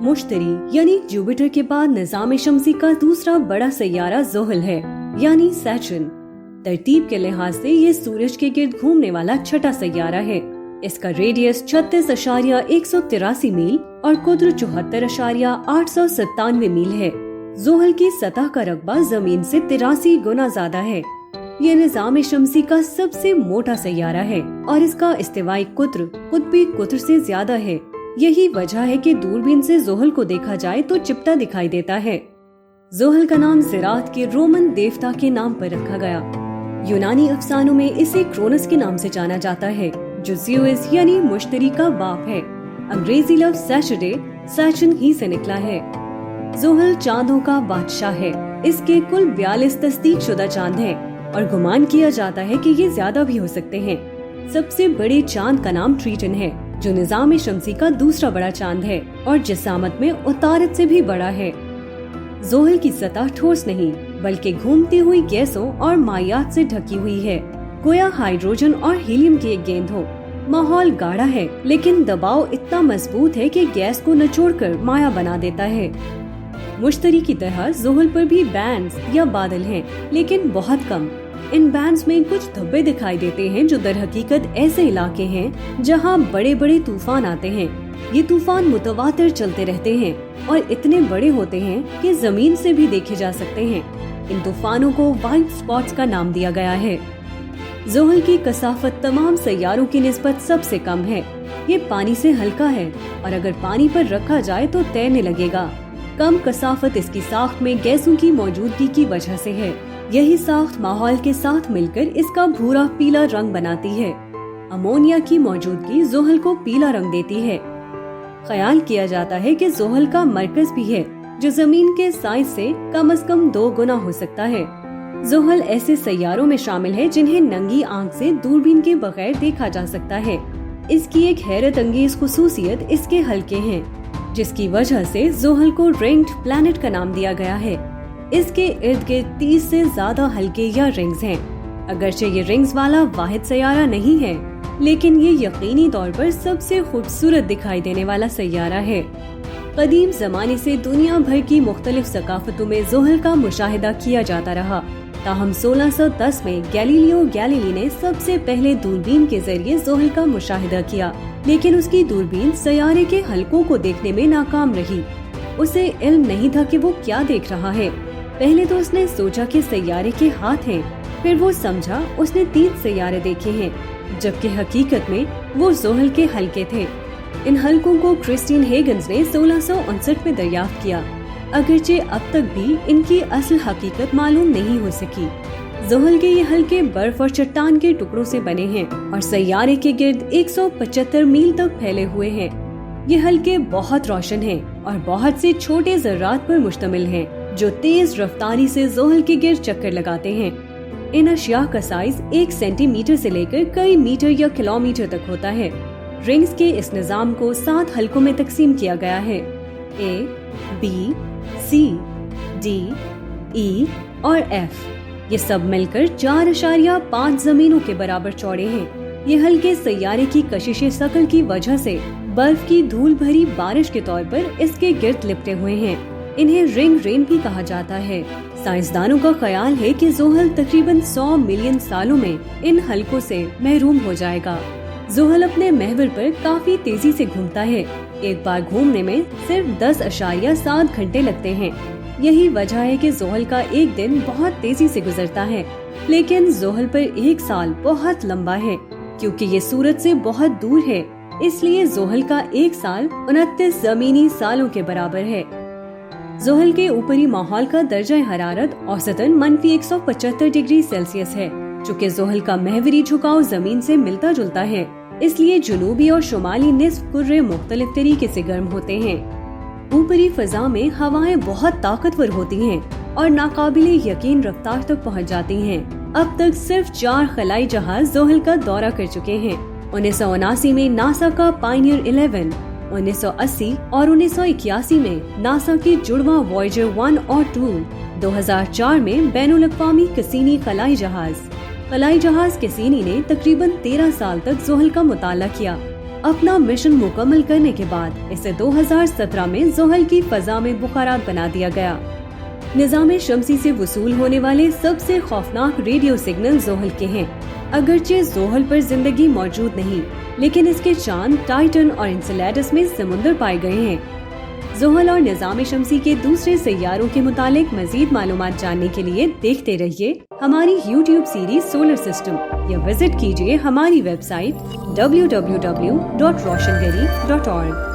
मुश्तरी यानी जुपिटर के बाद निज़ाम शमसी का दूसरा बड़ा सैयारा ज़ोहल है यानी सैटर्न। तरतीब के लिहाज से ये सूरज के गिर्द घूमने वाला छठा सैयारा है। इसका रेडियस 36.183 मील और कुद्र 74.897 मील है। ज़ोहल की सतह का रकबा जमीन से 83 गुना ज्यादा है। ये निज़ाम शमसी का सबसे मोटा सैयारा है और इसका इस्तिवाई कुद्र कुतबी कुद्र से ज्यादा है। यही वजह है कि दूरबीन से ज़ोहल को देखा जाए तो चिपटा दिखाई देता है। ज़ोहल का नाम ज़िरात के रोमन देवता के नाम पर रखा गया। यूनानी अफसानों में इसे क्रोनस के नाम से जाना जाता है जो ज़्यूस यानी मुश्तरी का बाप है। अंग्रेजी लफ्ज सैटरडे सैटर्न ही से निकला है। ज़ोहल चांदों का बादशाह है। इसके कुल 42 तस्दीक शुदा चांद हैं और गुमान किया जाता है कि ये ज्यादा भी हो सकते हैं। सबसे बड़े चांद का नाम ट्रीटन है जो निज़ाम शमसी का दूसरा बड़ा चांद है और जिसामत में उतारत से भी बड़ा है। ज़ोहल की सतह ठोस नहीं बल्कि घूमती हुई गैसों और मायात से ढकी हुई है, गोया हाइड्रोजन और हीलियम की एक गेंद हो। माहौल गाढ़ा है लेकिन दबाव इतना मजबूत है कि गैस को निचोड़कर माया बना देता है। मुश्तरी की तरह ज़ोहल पर भी बैंड्स या बादल हैं, लेकिन बहुत कम। इन बैंड्स में कुछ धब्बे दिखाई देते हैं जो दर हकीकत ऐसे इलाके हैं जहां बड़े बड़े तूफान आते हैं। ये तूफान मुतवातिर चलते रहते हैं और इतने बड़े होते हैं कि जमीन से भी देखे जा सकते हैं। इन तूफानों को व्हाइट स्पॉट्स का नाम दिया गया है। ज़ोहल की कसाफत तमाम सैयारों की निस्बत सबसे कम है। ये पानी से हल्का है और अगर पानी पर रखा जाए तो तैरने लगेगा। कम कसाफत इसकी साख्त में गैसों की मौजूदगी की वजह से है। यही साख्त माहौल के साथ मिलकर इसका भूरा पीला रंग बनाती है। अमोनिया की मौजूदगी ज़ोहल को पीला रंग देती है। ख्याल किया जाता है कि ज़ोहल का मरकज भी है जो जमीन के साइज से कम 2 गुना हो सकता है। ज़ोहल ऐसे सैयारों में शामिल है जिन्हें नंगी आंख से दूरबीन के बगैर देखा जा सकता है। इसकी एक हैरत अंगेज खुसूसियत इसके हल्के हैं, जिसकी वजह से ज़ोहल को रिंग्ड प्लैनेट का नाम दिया गया है। इसके इर्द गिर्द 30 से ज्यादा हल्के या रिंग्स हैं। अगरचे ये रिंग्स वाला वाहिद सैयारा नहीं है, लेकिन ये यकीनी तौर पर सबसे खूबसूरत दिखाई देने वाला सैयारा है। कदीम जमाने से दुनिया भर की मुख्तलिफ सकाफतों में ज़ोहल का मुशाहिदा किया जाता रहा। ताहम 1610 में गैलीलियो गैलीली ने सबसे पहले दूरबीन के जरिए ज़ोहल का मुशाहिदा किया, लेकिन उसकी दूरबीन सैयारे के हल्कों को देखने में नाकाम रही। उसे इल्म नहीं था कि वो क्या देख रहा है। पहले तो उसने सोचा कि सैयारे के हाथ हैं, फिर वो समझा उसने 3 सैयारे देखे हैं, जबकि हकीकत में वो ज़ोहल के हल्के थे। इन हल्कों को क्रिस्टीन हेगन्स ने 1659 में दरियाफ्त किया, अगरचे अब तक भी इनकी असल हकीकत मालूम नहीं हो सकी। ज़ोहल के ये हल्के बर्फ और चट्टान के टुकड़ों से बने हैं और सैयारे के गिर्द 175 मील तक फैले हुए हैं। ये हल्के बहुत रोशन हैं और बहुत से छोटे ज़र्रात पर मुश्तमिल हैं जो तेज रफ्तारी से ज़ोहल के गिर्द चक्कर लगाते हैं। इन अशिया का साइज 1 सेंटीमीटर से लेकर कई मीटर या किलोमीटर तक होता है। रिंग्स के इस निज़ाम को 7 हल्कों में तकसीम किया गया है, A, B, C, D, E और F। ये सब मिलकर 4.5 जमीनों के बराबर चौड़े हैं। ये हल्के सैयारे की कशिश सकल की वजह से बर्फ की धूल भरी बारिश के तौर पर इसके गिर्द लिपटे हुए हैं। इन्हें रिंग रेन भी कहा जाता है। साइंसदानों का ख्याल है कि ज़ोहल तकरीबन 100 मिलियन सालों में इन हल्कों से महरूम हो जाएगा। ज़ोहल अपने महवर पर काफी तेजी से घूमता है। एक बार घूमने में सिर्फ 10.7 घंटे लगते हैं। यही वजह है कि ज़ोहल का एक दिन बहुत तेजी से गुजरता है, लेकिन ज़ोहल पर एक साल बहुत लंबा है। क्योंकि ये सूरज से बहुत दूर है, इसलिए ज़ोहल का एक साल 29 जमीनी सालों के बराबर है। ज़ोहल के ऊपरी माहौल का दर्जा हरारत औसतन -175 डिग्री सेल्सियस है। चूँकि ज़ोहल का महवरी झुकाव जमीन से मिलता जुलता है, इसलिए जुनूबी और शुमाली निस्फ कुर्रे मुख्तलिफ तरीके से गर्म होते हैं। ऊपरी फजा में हवाएं बहुत ताकतवर होती हैं और नाकाबिले यकीन रफ्तार तक पहुंच जाती हैं। अब तक सिर्फ 4 खलाई जहाज ज़ोहल का दौरा कर चुके हैं। 1979 में नासा का पायनियर 11, 1980 और 1981 में नासा की जुड़वा वॉयेजर 1 और 2, 2004 में बैनुल अक़वामी कसीनी खलाई जहाज कैसीनी ने तकरीबन 13 साल तक ज़ोहल का मुताला किया। अपना मिशन मुकम्मल करने के बाद इसे 2017 में ज़ोहल की फजा में बुखारात बना दिया गया। निज़ाम शम्सी से वसूल होने वाले सबसे खौफनाक रेडियो सिग्नल ज़ोहल के हैं। अगरचे ज़ोहल पर जिंदगी मौजूद नहीं, लेकिन इसके चांद, टाइटन और इंसेलेडस में समुंदर पाए गए हैं। ज़ोहल और निज़ाम शम्सी के दूसरे सैयारों के मुतालिक मजीद मालूमात जानने के लिए देखते रहिए हमारी YouTube सीरीज सोलर सिस्टम या विजिट कीजिए हमारी वेबसाइट www.roshangarhi.org।